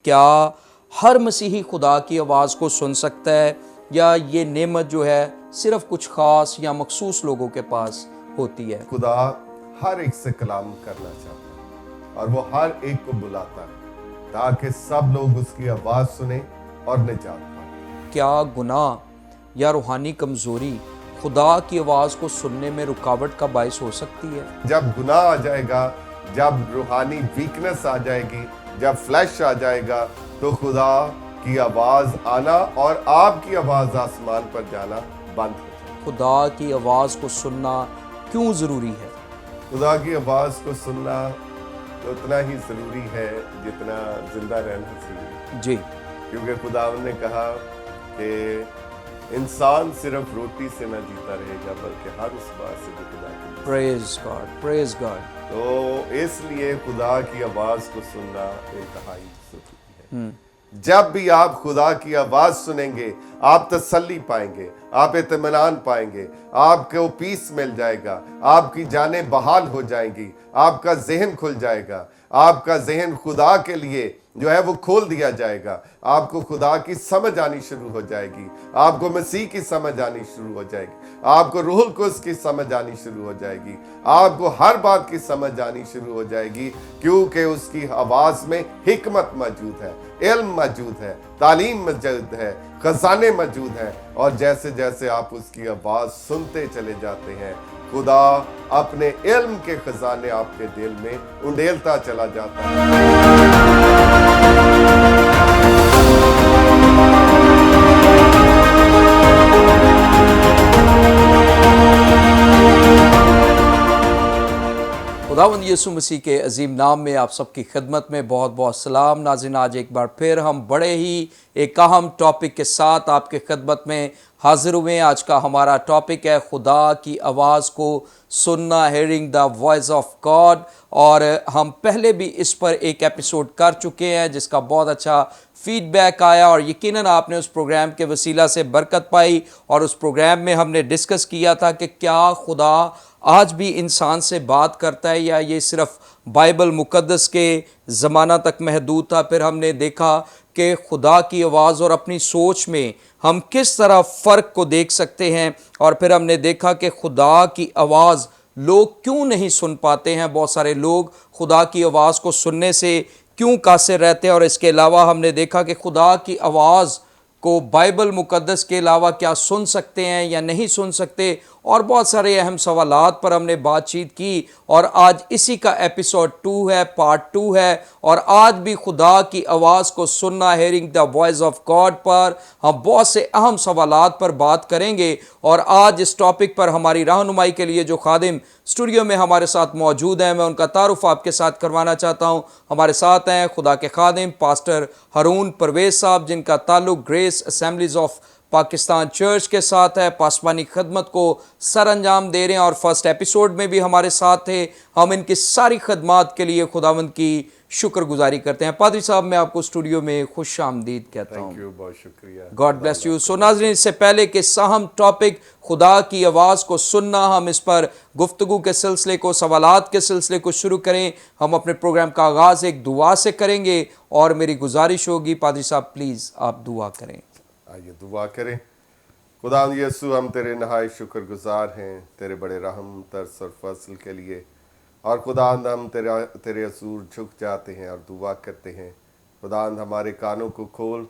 کیا ہر مسیحی خدا کی آواز کو سن سکتا ہے یا یہ نعمت جو ہے صرف کچھ خاص یا مخصوص لوگوں کے پاس ہوتی ہے؟ خدا ہر ایک سے کلام کرنا چاہتا ہے اور وہ ہر ایک کو بلاتا ہے تاکہ سب لوگ اس کی آواز سنیں اور نجات پائیں۔ کیا گناہ یا روحانی کمزوری خدا کی آواز کو سننے میں رکاوٹ کا باعث ہو سکتی ہے؟ جب گناہ آ جائے گا، جب روحانی ویکنس آ جائے گی، جب فلیش آ جائے گا، تو خدا کی آواز آنا اور آپ کی آواز آسمان پر جانا بند ہو جائے گا۔ خدا کی آواز کو سننا کیوں ضروری ہے؟ خدا کی آواز کو سننا اتنا ہی ضروری ہے جتنا زندہ رہنا ضروری ہے، جی، کیونکہ خدا نے کہا کہ انسان صرف روٹی سے نہ جیتا رہے گا بلکہ ہر اس بات سے جو خدا کی پریز گاڈ، پریز گاڈ۔ تو اس لیے خدا کی آواز کو سننا انتہائی ضروری ہے۔ جب بھی آپ خدا کی آواز سنیں گے آپ تسلی پائیں گے، آپ اطمینان پائیں گے، آپ کو پیس مل جائے گا، آپ کی جانیں بحال ہو جائیں گی، آپ کا ذہن کھل جائے گا، آپ کا ذہن خدا کے لیے جو ہے وہ کھول دیا جائے گا، آپ کو خدا کی سمجھ آنی شروع ہو جائے گی، آپ کو مسیح کی سمجھ آنی شروع ہو جائے گی، آپ کو روح القدس کی سمجھ آنی شروع ہو جائے گی، آپ کو ہر بات کی سمجھ آنی شروع ہو جائے گی، کیونکہ اس کی آواز میں حکمت موجود ہے، علم موجود ہے، تعلیم موجود ہے، خزانے موجود ہیں، اور جیسے جیسے آپ اس کی آواز سنتے چلے جاتے ہیں خدا اپنے علم کے خزانے آپ کے دل میں انڈیلتا چلا جاتا ہے۔ خداوند یسوع مسیح کے عظیم نام میں آپ سب کی خدمت میں بہت بہت سلام۔ ناظرین، آج ایک بار پھر ہم بڑے ہی ایک اہم ٹاپک کے ساتھ آپ کے خدمت میں حاضر ہوئے۔ آج کا ہمارا ٹاپک ہے خدا کی آواز کو سننا، hearing the voice of God, اور ہم پہلے بھی اس پر ایک ایپیسوڈ کر چکے ہیں جس کا بہت اچھا فیڈ بیک آیا، اور یقیناً آپ نے اس پروگرام کے وسیلہ سے برکت پائی، اور اس پروگرام میں ہم نے ڈسکس کیا تھا کہ کیا خدا آج بھی انسان سے بات کرتا ہے یا یہ صرف بائبل مقدس کے زمانہ تک محدود تھا۔ پھر ہم نے دیکھا کہ خدا کی آواز اور اپنی سوچ میں ہم کس طرح فرق کو دیکھ سکتے ہیں، اور پھر ہم نے دیکھا کہ خدا کی آواز لوگ کیوں نہیں سن پاتے ہیں، بہت سارے لوگ خدا کی آواز کو سننے سے کیوں قاصر رہتے ہیں، اور اس کے علاوہ ہم نے دیکھا کہ خدا کی آواز کو بائبل مقدس کے علاوہ کیا سن سکتے ہیں یا نہیں سن سکتے، اور بہت سارے اہم سوالات پر ہم نے بات چیت کی، اور آج اسی کا ایپیسوڈ 2 ہے، پارٹ 2 ہے، اور آج بھی خدا کی آواز کو سننا، hearing the voice of God پر ہم بہت سے اہم سوالات پر بات کریں گے۔ اور آج اس ٹاپک پر ہماری رہنمائی کے لیے جو خادم اسٹوڈیو میں ہمارے ساتھ موجود ہیں، میں ان کا تعارف آپ کے ساتھ کروانا چاہتا ہوں۔ ہمارے ساتھ ہیں خدا کے خادم پاسٹر ہارون پرویز صاحب، جن کا تعلق Grace Assemblies of Pakistan Church کے ساتھ ہے، پاسبانی خدمت کو سر انجام دے رہے ہیں، اور فرسٹ ایپیسوڈ میں بھی ہمارے ساتھ تھے۔ ہم ان کی ساری خدمات کے لیے خداوند کی شکر گزاری کرتے ہیں۔ پادری صاحب، میں آپ کو اسٹوڈیو میں خوش آمدید کہتا ہوں۔ تھینک یو، بہت شکریہ۔ God bless you. سو ناظرین، اس سے پہلے کہ اہم ٹاپک خدا کی آواز کو سننا، ہم اس پر گفتگو کے سلسلے کو، سوالات کے سلسلے کو شروع کریں، ہم اپنے پروگرام کا آغاز ایک دعا سے کریں گے، اور میری گزارش ہوگی پادری صاحب پلیز آپ دعا کریں۔ آئیے دعا کریں۔ خدا یسوع، ہم تیرے نہایت شکر گزار ہیں تیرے بڑے رحم، ترس اور فضل کے لیے، اور خدا ہم تیرے حضور جھک جاتے ہیں اور دعا کرتے ہیں۔ خدا ہمارے کانوں کو کھول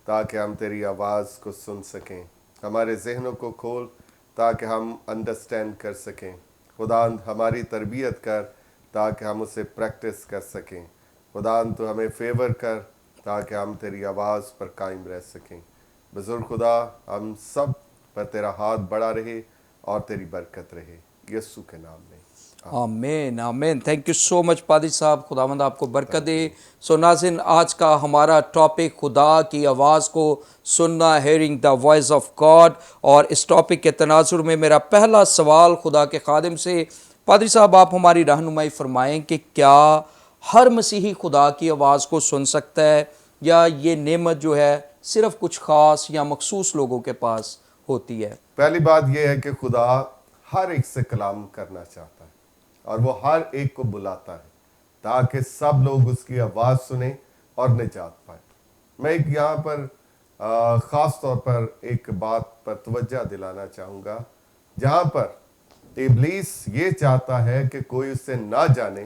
تاکہ ہم تیری آواز کو سن سکیں، ہمارے ذہنوں کو کھول تاکہ ہم انڈرسٹینڈ کر سکیں۔ خدا ہماری تربیت کر تاکہ ہم اسے پریکٹس کر سکیں۔ خدا تو ہمیں فیور کر تاکہ ہم تیری آواز پر قائم رہ سکیں۔ بزرگ خدا، ہم سب پر تیرا ہاتھ بڑا رہے اور تیری برکت رہے، یسوع کے نام میں آمین آمین۔ تھینک یو سو مچ پادری صاحب، خداوند آپ کو برکت دے۔ سو ناظرین، آج کا ہمارا ٹاپک خدا کی آواز کو سننا، hearing the voice of God, اور اس ٹاپک کے تناظر میں میرا پہلا سوال خدا کے خادم سے، پادری صاحب آپ ہماری رہنمائی فرمائیں کہ کیا ہر مسیحی خدا کی آواز کو سن سکتا ہے یا یہ نعمت جو ہے صرف کچھ خاص یا مخصوص لوگوں کے پاس ہوتی ہے؟ پہلی بات یہ ہے کہ خدا ہر ایک سے کلام کرنا چاہتا ہے اور وہ ہر ایک کو بلاتا ہے تاکہ سب لوگ اس کی آواز سنیں اور نجات پائیں. میں ایک یہاں پر خاص طور پر ایک بات پر توجہ دلانا چاہوں گا, جہاں پر ابلیس یہ چاہتا ہے کہ کوئی اسے نہ جانے,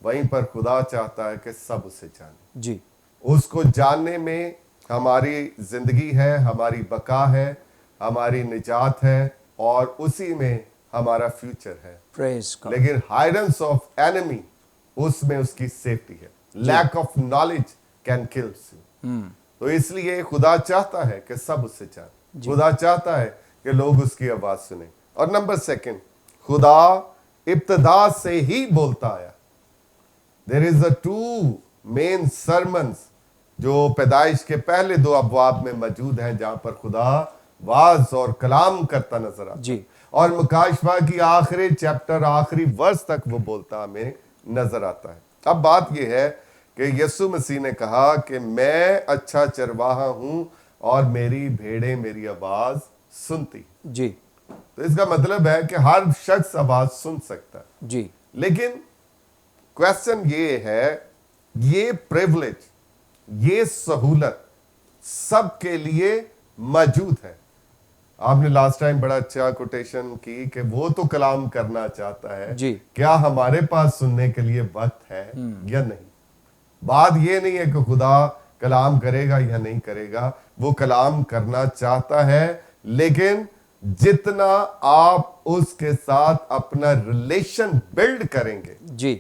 وہیں پر خدا چاہتا ہے کہ سب اسے جانے. جی اس کو جاننے میں ہماری زندگی ہے, ہماری بقا ہے, ہماری نجات ہے, اور اسی میں ہمارا فیوچر ہے. پریز گاڈ. لیکن ہائیڈنس آف اینمی, اس میں اس کی سیفٹی ہے. Lack of knowledge can kills you. تو اس لیے خدا چاہتا ہے کہ سب اسے جانیں. خدا چاہتا ہے کہ لوگ اس کی آواز سنیں. اور نمبر سیکنڈ, خدا ابتدا سے ہی بولتا آیا. There is a two main sermons جو پیدائش کے پہلے 2 ابواب میں موجود ہیں, جہاں پر خدا واز اور کلام کرتا نظر آتا ہے. اور مکاشفہ کی آخری چیپٹر, آخری ورس تک وہ بولتا ہمیں نظر آتا ہے. اب بات یہ ہے کہ یسوع مسیح نے کہا کہ میں اچھا چرواہا ہوں اور میری بھیڑیں میری آواز سنتی. جی تو اس کا مطلب ہے کہ ہر شخص آواز سن سکتا ہے. جی لیکن کویسچن یہ ہے, یہ پریولیج, یہ سہولت سب کے لیے موجود ہے. آپ نے لاسٹ ٹائم بڑا اچھا کوٹیشن کی کہ وہ تو کلام کرنا چاہتا ہے, جی کیا ہمارے پاس سننے کے لیے وقت ہے یا نہیں. بات یہ نہیں ہے کہ خدا کلام کرے گا یا نہیں کرے گا, وہ کلام کرنا چاہتا ہے, لیکن جتنا آپ اس کے ساتھ اپنا ریلیشن بلڈ کریں گے, جی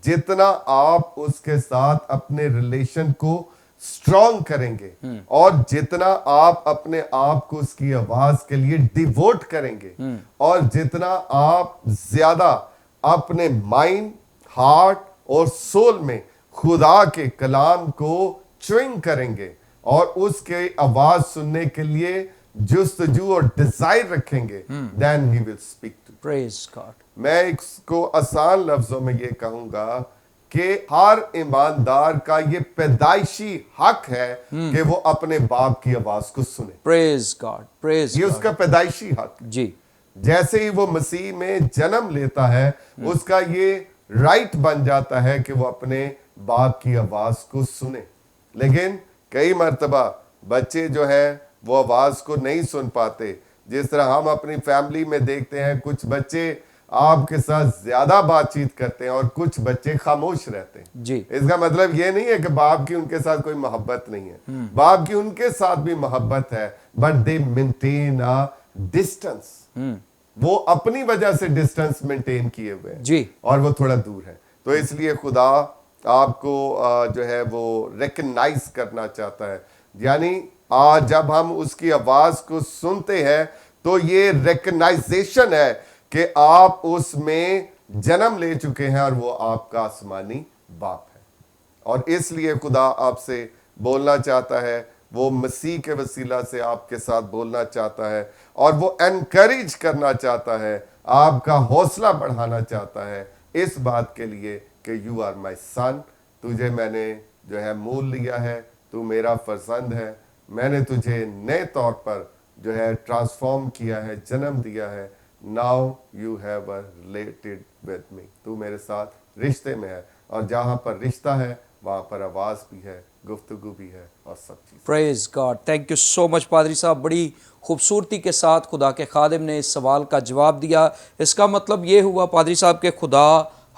جتنا آپ اس کے ساتھ اپنے ریلیشن کو سٹرونگ کریں گے, اور جتنا آپ اپنے آپ کو اس کی آواز کے لیے ڈیووٹ کریں گے, اور جتنا آپ زیادہ اپنے مائنڈ, ہارٹ اور سول میں خدا کے کلام کو چوئنگ کریں گے اور اس کے آواز سننے کے لیے جستجو اور ڈیزائر رکھیں گے, then he will speak to you. Praise God. میں اس کو آسان لفظوں میں یہ کہوں گا کہ ہر ایماندار کا یہ پیدائشی حق ہے کہ وہ اپنے باپ کی آواز کو سنے. پریز گاڈ. پریز یہ اس کا پیدائشی حق. جی جیسے ہی وہ مسیح میں جنم لیتا ہے, اس کا یہ رائٹ بن جاتا ہے کہ وہ اپنے باپ کی آواز کو سنے. لیکن کئی مرتبہ بچے جو ہیں وہ آواز کو نہیں سن پاتے. جس طرح ہم اپنی فیملی میں دیکھتے ہیں, کچھ بچے آپ کے ساتھ زیادہ بات چیت کرتے ہیں اور کچھ بچے خاموش رہتے ہیں. جی اس کا مطلب یہ نہیں ہے کہ باپ کی ان کے ساتھ کوئی محبت نہیں ہے, باپ کی ان کے ساتھ بھی محبت ہے, بٹ دے مینٹین ڈسٹنس. وہ اپنی وجہ سے ڈسٹنس مینٹین کیے ہوئے ہیں, جی اور وہ تھوڑا دور ہے. تو اس لیے خدا آپ کو جو ہے وہ ریکگنائز کرنا چاہتا ہے. یعنی جب ہم اس کی آواز کو سنتے ہیں تو یہ ریکگنائزیشن ہے کہ آپ اس میں جنم لے چکے ہیں اور وہ آپ کا آسمانی باپ ہے. اور اس لیے خدا آپ سے بولنا چاہتا ہے, وہ مسیح کے وسیلہ سے آپ کے ساتھ بولنا چاہتا ہے, اور وہ انکریج کرنا چاہتا ہے, آپ کا حوصلہ بڑھانا چاہتا ہے اس بات کے لیے کہ یو آر مائی سن, تجھے میں نے جو ہے مول لیا ہے, تو میرا فرزند ہے, میں نے تجھے نئے طور پر جو ہے ٹرانسفارم کیا ہے, جنم دیا ہے. Now you have a related with me. تو میرے ساتھ رشتے میں ہے, اور جہاں پر رشتہ ہے وہاں پر آواز بھی ہے, گفتگو بھی ہے, اور سب چیز. پریز God. Thank you so much پادری صاحب. بڑی خوبصورتی کے ساتھ خدا کے خادم نے اس سوال کا جواب دیا. اس کا مطلب یہ ہوا پادری صاحب کہ خدا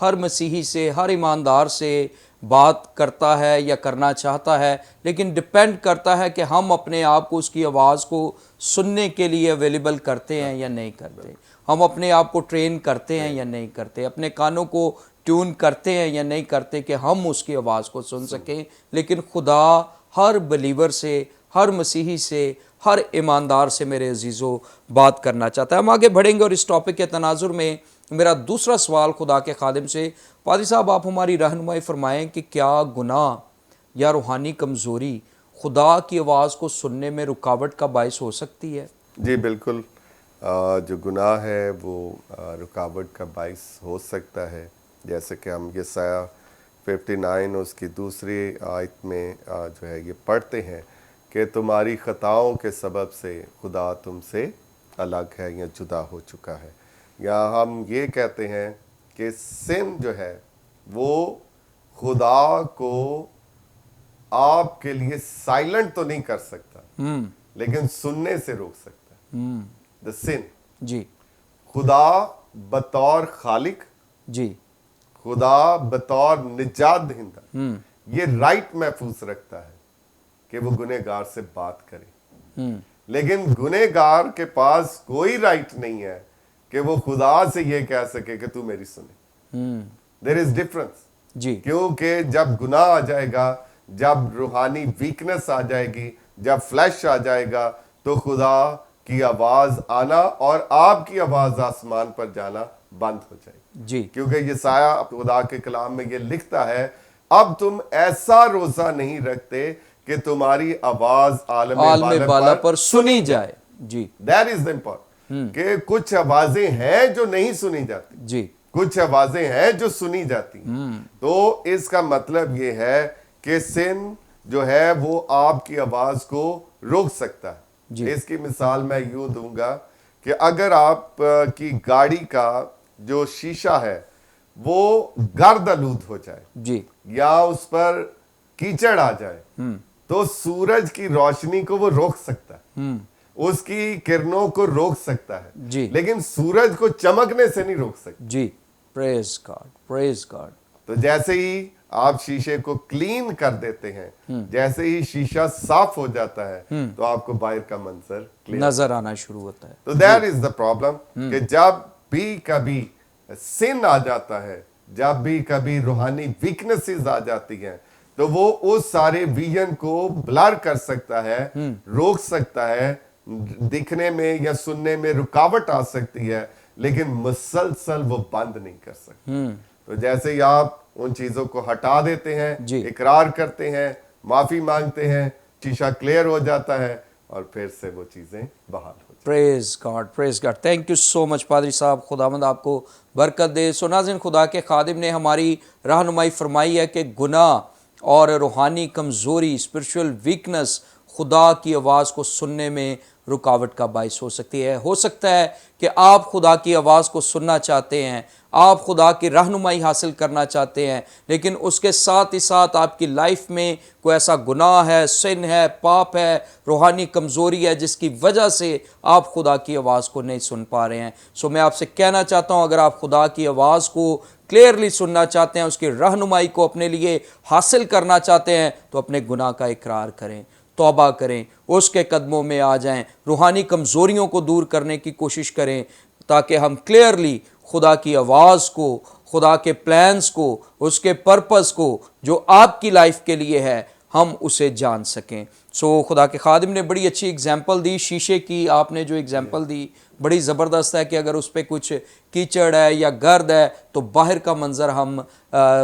ہر مسیحی سے, ہر ایماندار سے بات کرتا ہے یا کرنا چاہتا ہے, لیکن ڈپینڈ کرتا ہے کہ ہم اپنے آپ کو اس کی آواز کو سننے کے لیے اویلیبل کرتے ہیں یا نہیں کرتے. ہم اپنے آپ کو ٹرین کرتے ہیں یا نہیں کرتے, اپنے کانوں کو ٹیون کرتے ہیں یا نہیں کرتے کہ ہم اس کی آواز کو سن سکیں. لیکن خدا ہر بلیور سے, ہر مسیحی سے, ہر ایماندار سے میرے عزیزو بات کرنا چاہتا ہے. ہم آگے بڑھیں گے اور اس ٹاپک کے تناظر میں میرا دوسرا سوال خدا کے خادم سے. پادری صاحب آپ ہماری رہنمائی فرمائیں کہ کیا گناہ یا روحانی کمزوری خدا کی آواز کو سننے میں رکاوٹ کا باعث ہو سکتی ہے؟ جی بالکل, جو گناہ ہے وہ رکاوٹ کا باعث ہو سکتا ہے. جیسے کہ ہم یسایہ 59 اس کی دوسری آیت میں جو ہے یہ پڑھتے ہیں کہ تمہاری خطاؤں کے سبب سے خدا تم سے الگ ہے یا جدا ہو چکا ہے. یا ہم یہ کہتے ہیں کہ سن جو ہے وہ خدا کو آپ کے لیے سائلنٹ تو نہیں کر سکتا لیکن سننے سے روک سکتا ہے. دا سن. جی خدا بطور خالق, جی خدا بطور نجات دہندہ یہ رائٹ محفوظ رکھتا ہے کہ وہ گنہگار سے بات کرے, لیکن گنہگار کے پاس کوئی رائٹ نہیں ہے کہ وہ خدا سے یہ کہہ سکے کہ تو میری سنے. دیر از ڈفرنس. جی کیونکہ جب گناہ آ جائے گا, جب روحانی ویکنس آ جائے گی, جب فلیش آ جائے گا, تو خدا کی آواز آنا اور آپ کی آواز آسمان پر جانا بند ہو جائے گی. جی کیونکہ یسایہ خدا کے کلام میں یہ لکھتا ہے, اب تم ایسا روزہ نہیں رکھتے کہ تمہاری آواز عالم بالا پر سنی جائے. جی That is the important. کہ کچھ آوازیں ہیں جو نہیں سنی جاتی, جی کچھ آوازیں ہیں جو سنی جاتی ہیں. تو اس کا مطلب یہ ہے کہ سن جو ہے وہ آپ کی آواز کو روک سکتا ہے. اس کی مثال میں یوں دوں گا کہ اگر آپ کی گاڑی کا جو شیشہ ہے وہ گرد آلود ہو جائے جی یا اس پر کیچڑ آ جائے تو سورج کی روشنی کو وہ روک سکتا ہے, اس کی کرنوں کو روک سکتا ہے, جی لیکن سورج کو چمکنے سے نہیں روک سکتا. جی پریز گاڈ, پریز گاڈ. تو جیسے ہی آپ شیشے کو کلین کر دیتے ہیں, جیسے ہی شیشہ صاف ہو جاتا ہے تو آپ کو باہر کا منظر نظر آنا شروع ہوتا ہے. تو دیٹ از دا پرابلم کہ جب بھی کبھی سن آ جاتا ہے, جب بھی کبھی روحانی ویکنسز آ جاتی ہیں, تو وہ اس سارے ویژن کو بلر کر سکتا ہے, روک سکتا ہے, دکھنے میں یا سننے میں رکاوٹ آ سکتی ہے, لیکن مسلسل وہ بند نہیں کر سکتا. تو جیسے ہی آپ ان چیزوں کو ہٹا دیتے ہیں, اقرار کرتے ہیں, معافی مانگتے ہیں, شیشہ کلیئر ہو جاتا ہے اور پھر سے وہ چیزیں بحال ہو جاتی ہیں. Praise God, praise God. Thank you so much پادری صاحب, خداوند آپ کو برکت دے. سو ناظرین, خدا کے خادم نے ہماری رہنمائی فرمائی ہے کہ گناہ اور روحانی کمزوری, اسپرچول ویکنس خدا کی آواز کو سننے میں رکاوٹ کا باعث ہو سکتی ہے. ہو سکتا ہے کہ آپ خدا کی آواز کو سننا چاہتے ہیں, آپ خدا کی رہنمائی حاصل کرنا چاہتے ہیں, لیکن اس کے ساتھ ہی ساتھ آپ کی لائف میں کوئی ایسا گناہ ہے, سن ہے, پاپ ہے, روحانی کمزوری ہے جس کی وجہ سے آپ خدا کی آواز کو نہیں سن پا رہے ہیں. سو میں آپ سے کہنا چاہتا ہوں, اگر آپ خدا کی آواز کو کلیئرلی سننا چاہتے ہیں, اس کی رہنمائی کو اپنے لیے حاصل کرنا چاہتے ہیں, تو اپنے گناہ کا اقرار کریں, توبہ کریں, اس کے قدموں میں آ جائیں, روحانی کمزوریوں کو دور کرنے کی کوشش کریں, تاکہ ہم کلیئرلی خدا کی آواز کو, خدا کے پلانز کو, اس کے پرپس کو جو آپ کی لائف کے لیے ہے, ہم اسے جان سکیں. سو خدا کے خادم نے بڑی اچھی اگزامپل دی شیشے کی. آپ نے جو اگزامپل دی بڑی زبردست ہے کہ اگر اس پہ کچھ کیچڑ ہے یا گرد ہے تو باہر کا منظر ہم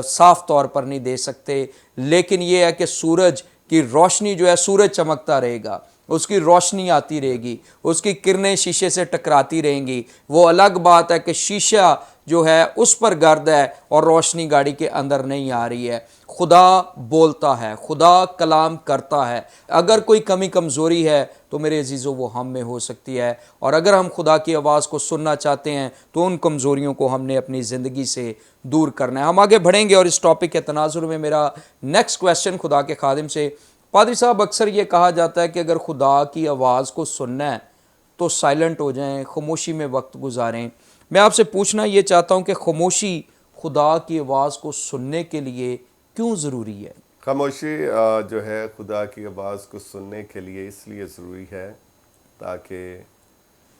صاف طور پر نہیں دے سکتے, لیکن یہ ہے کہ سورج کی روشنی جو ہے, سورج چمکتا رہے گا, اس کی روشنی آتی رہے گی, اس کی کرنیں شیشے سے ٹکراتی رہیں گی. وہ الگ بات ہے کہ شیشہ جو ہے اس پر گرد ہے اور روشنی گاڑی کے اندر نہیں آ رہی ہے. خدا بولتا ہے, خدا کلام کرتا ہے. اگر کوئی کمی کمزوری ہے تو میرے عزیزو وہ ہم میں ہو سکتی ہے, اور اگر ہم خدا کی آواز کو سننا چاہتے ہیں تو ان کمزوریوں کو ہم نے اپنی زندگی سے دور کرنا ہے. ہم آگے بڑھیں گے اور اس ٹاپک کے تناظر میں میرا نیکسٹ کویسچن خدا کے خادم سے, پادری صاحب اکثر یہ کہا جاتا ہے کہ اگر خدا کی آواز کو سننا ہے تو سائلنٹ ہو جائیں, خاموشی میں وقت گزاریں. میں آپ سے پوچھنا یہ چاہتا ہوں کہ خاموشی خدا کی آواز کو سننے کے لیے کیوں ضروری ہے؟ خاموشی جو ہے خدا کی آواز کو سننے کے لیے اس لیے ضروری ہے تاکہ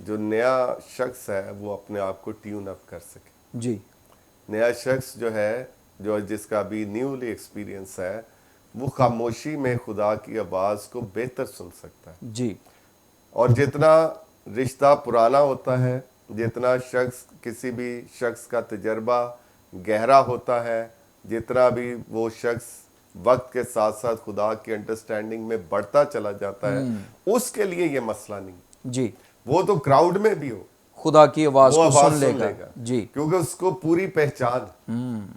جو نیا شخص ہے وہ اپنے آپ کو ٹیون اپ کر سکے. جی, نیا شخص جو ہے, جو جس کا بھی نیولی ایکسپیرینس ہے, وہ خاموشی میں خدا کی آواز کو بہتر سن سکتا ہے. جی, اور جتنا رشتہ پرانا ہوتا ہے, جتنا کسی بھی شخص کا تجربہ گہرا ہوتا ہے, جتنا بھی وہ شخص وقت کے ساتھ ساتھ خدا کی انڈرسٹینڈنگ میں بڑھتا چلا جاتا ہے, اس کے لیے یہ مسئلہ نہیں. جی, وہ تو کراؤڈ میں بھی ہو خدا کی آواز وہ کو آواز سن لے گا. جی, کیونکہ اس کو پوری پہچان,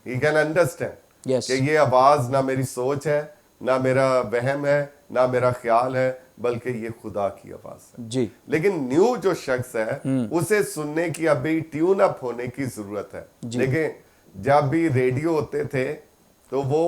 ہی کین انڈرسٹینڈ یس, کہ یہ آواز نہ میری سوچ ہے, نہ میرا وہم ہے, نہ میرا خیال ہے, بلکہ یہ خدا کی آواز ہے. جی, لیکن نیو جو شخص ہے اسے سننے کی ابھی ٹیون اپ ہونے کی ضرورت ہے. دیکھیں جب بھی ریڈیو ہوتے تھے تو وہ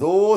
2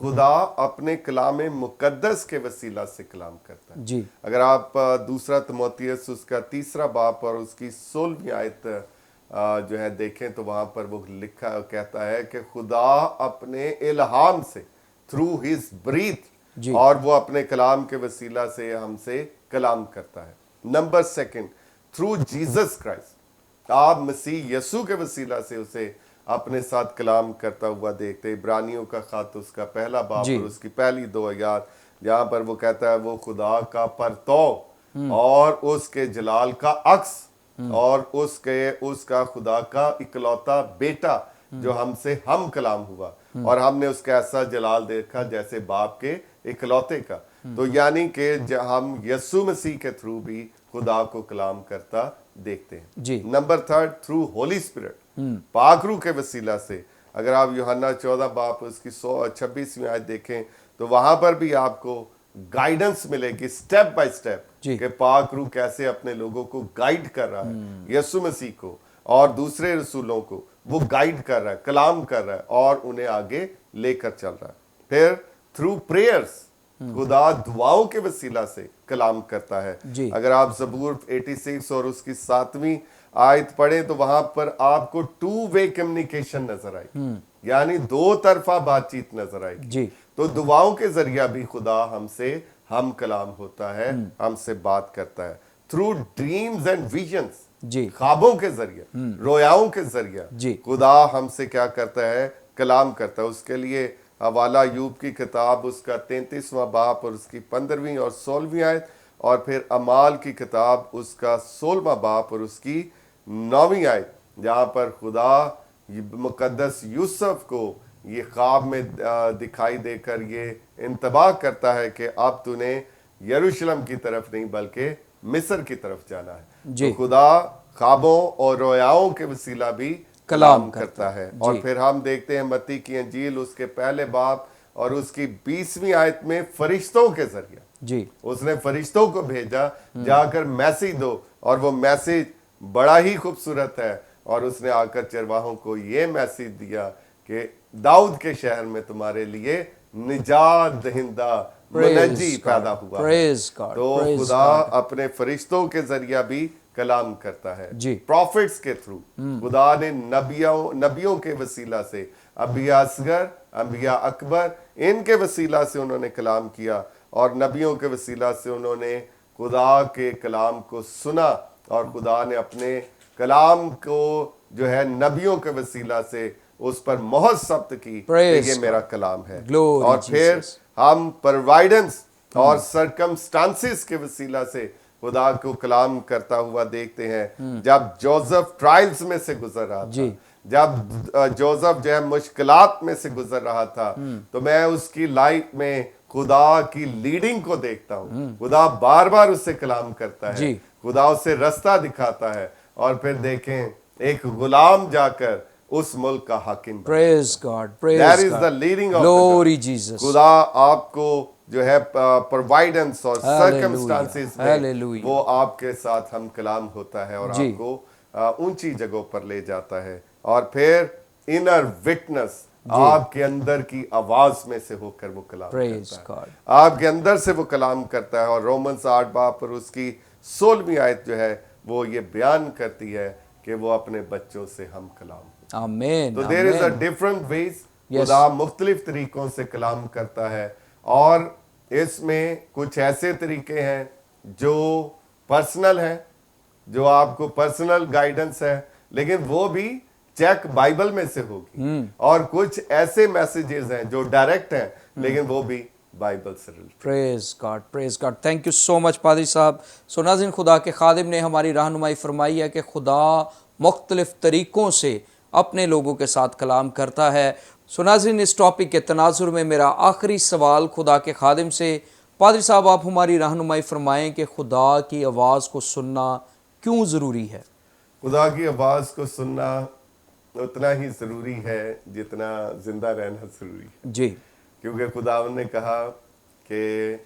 خدا اپنے کلام مقدس کے وسیلہ سے کلام کرتا ہے. جی اگر آپ دوسرا تموتھیوس اس کا 3 باب اور اس کی 16 آیت جو ہے دیکھیں تو وہاں پر وہ لکھا کہتا ہے کہ خدا اپنے الہام سے تھرو ہز بریتھ جی اور وہ اپنے کلام کے وسیلہ سے ہم سے کلام کرتا ہے. نمبر 2 تھرو جیسس کرائسٹ آپ مسیح یسوع کے وسیلہ سے اسے اپنے ساتھ کلام کرتا ہوا دیکھتے. عبرانیوں کا خط اس کا 1 باب جی اور اس کی پہلی 2 آیات جہاں پر وہ کہتا ہے وہ خدا کا پرتو اور اس کے جلال کا عکس اور اس کا خدا کا اکلوتا بیٹا جو ہم سے ہم کلام ہوا اور ہم نے اس کا ایسا جلال دیکھا جیسے باپ کے اکلوتے کا. تو یعنی کہ ہم یسوع مسیح کے تھرو بھی خدا کو کلام کرتا دیکھتے ہیں. جی نمبر 3 تھرو ہولی اسپرٹ پاک روح کے وسیلہ سے. اگر آپ یوحنا 14 باب اس کی 26ویں آیت دیکھیں تو وہاں پر بھی آپ کو گائیڈنس ملے گی سٹیپ بائی سٹیپ جی کہ پاک روح کیسے اپنے لوگوں کو گائیڈ کر رہا ہے. یسوع مسیح کو اور دوسرے رسولوں کو وہ گائیڈ کر رہا ہے, کلام کر رہا ہے اور انہیں آگے لے کر چل رہا ہے. پھر تھرو پریئرز خدا دعاؤں کے وسیلہ سے کلام کرتا ہے. جی اگر آپ زبور 86 اور اس کی 7ویں آیت پڑھیں تو وہاں پر آپ کو 2 وے کمیونیکیشن نظر آئے گی, یعنی 2 طرفہ بات چیت نظر آئے گی. جی تو دعاؤں کے ذریعہ بھی خدا ہم سے ہم کلام ہوتا ہے, ہم سے بات کرتا ہے. تھرو ڈریمز اینڈ ویژنز جی خوابوں کے ذریعے, رویاؤں کے ذریعہ جی خدا ہم سے کیا کرتا ہے, کلام کرتا ہے. اس کے لیے حوالہ ایوب کی کتاب اس کا 33واں باب اور اس کی 15ویں اور 16ویں آیت, اور پھر اعمال کی کتاب اس کا 16واں باب اور اس کی 9ویں آیت جہاں پر خدا مقدس یوسف کو یہ خواب میں دکھائی دے کر یہ انتباہ کرتا ہے کہ اب تو نے یروشلم کی طرف نہیں بلکہ مصر کی طرف جانا ہے. جی تو خدا خوابوں اور رویاؤں کے وسیلہ بھی کلام کرتا ہے. اور جی پھر ہم دیکھتے ہیں متی کی انجیل اس کے 1 باب اور اس کی 20ویں آیت میں فرشتوں کے ذریعہ جی اس نے فرشتوں کو بھیجا جا کر میسج دو, اور وہ میسج بڑا ہی خوبصورت ہے. اور اس نے آ کر چرواہوں کو یہ میسج دیا کہ داؤد کے شہر میں تمہارے لیے نجات دہندہ منجی پیدا ہوا ہے. تو خدا اپنے فرشتوں کے ذریعہ بھی کلام کرتا ہے. جی پروفٹس کے تھرو خدا نے نبیوں کے وسیلہ سے, انبیاء اصغر, انبیاء اکبر, ان کے وسیلہ سے انہوں نے کلام کیا, اور نبیوں کے وسیلہ سے انہوں نے خدا کے کلام کو سنا, اور خدا نے اپنے کلام کو جو ہے نبیوں کے وسیلہ سے اس پر مہر ثبت کی کہ یہ میرا کلام ہے. اور پھر ہم پروائیڈنس اور سرکمسٹانسز کے وسیلہ سے خدا کو کلام کرتا ہوا دیکھتے ہیں. جب جوزف ٹرائلز میں سے گزر رہا تھا, جب جوزف جو ہے مشکلات میں سے گزر رہا تھا, تو میں اس کی لائف میں خدا کی لیڈنگ کو دیکھتا ہوں. خدا بار بار اس سے کلام کرتا ہے, خدا اس سے رستہ دکھاتا ہے, اور پھر دیکھیں ایک غلام جا کر اس ملک کا حاکم. Praise God, praise That is God. the leading of Glory the Jesus. خدا آپ کو جو ہے پروائیڈنس اور سرکمسٹانسز میں وہ آپ کے ساتھ ہم کلام ہوتا ہے, اور آپ کو اونچی جگہوں پر لے جاتا ہے. اور پھر انر وٹنس آپ کے اندر کی آواز میں سے ہو کر وہ کلام کرتا ہے, آپ کے اندر سے وہ کلام کرتا ہے. اور رومنس 8 باب پر اس کی 16ویں آیت جو ہے وہ یہ بیان کرتی ہے کہ وہ اپنے بچوں سے ہم کلام. آمین. تو there is a different ways, خدا مختلف طریقوں سے کلام کرتا ہے, اور اس میں کچھ ایسے طریقے ہیں جو پرسنل ہیں, جو آپ کو پرسنل گائیڈنس ہے, لیکن وہ بھی چیک بائبل میں سے ہوگی, اور کچھ ایسے میسیجز ہیں جو ڈائریکٹ ہیں لیکن وہ بھی بائبل سے related. Praise God, praise God. Thank you so much پادری صاحب. سو ناظرین, خدا کے خادم نے ہماری رہنمائی فرمائی ہے کہ خدا مختلف طریقوں سے اپنے لوگوں کے ساتھ کلام کرتا ہے. سو ناظرین, اس ٹاپک کے تناظر میں میرا آخری سوال خدا کے خادم سے, پادری صاحب آپ ہماری رہنمائی فرمائیں کہ خدا کی آواز کو سننا کیوں ضروری ہے؟ خدا کی آواز کو سننا اتنا ہی ضروری ہے جتنا زندہ رہنا ضروری ہے. جی, کیونکہ خداوند نے کہا کہ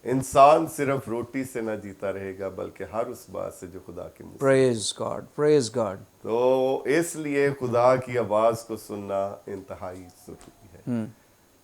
انسان صرف روٹی سے نہ جیتا رہے گا بلکہ ہر اس بات سے جو خدا کے منہ سے. پریز گاڈ, پریز گاڈ. تو اس لیے خدا کی آواز کو سننا انتہائی ضروری ہے.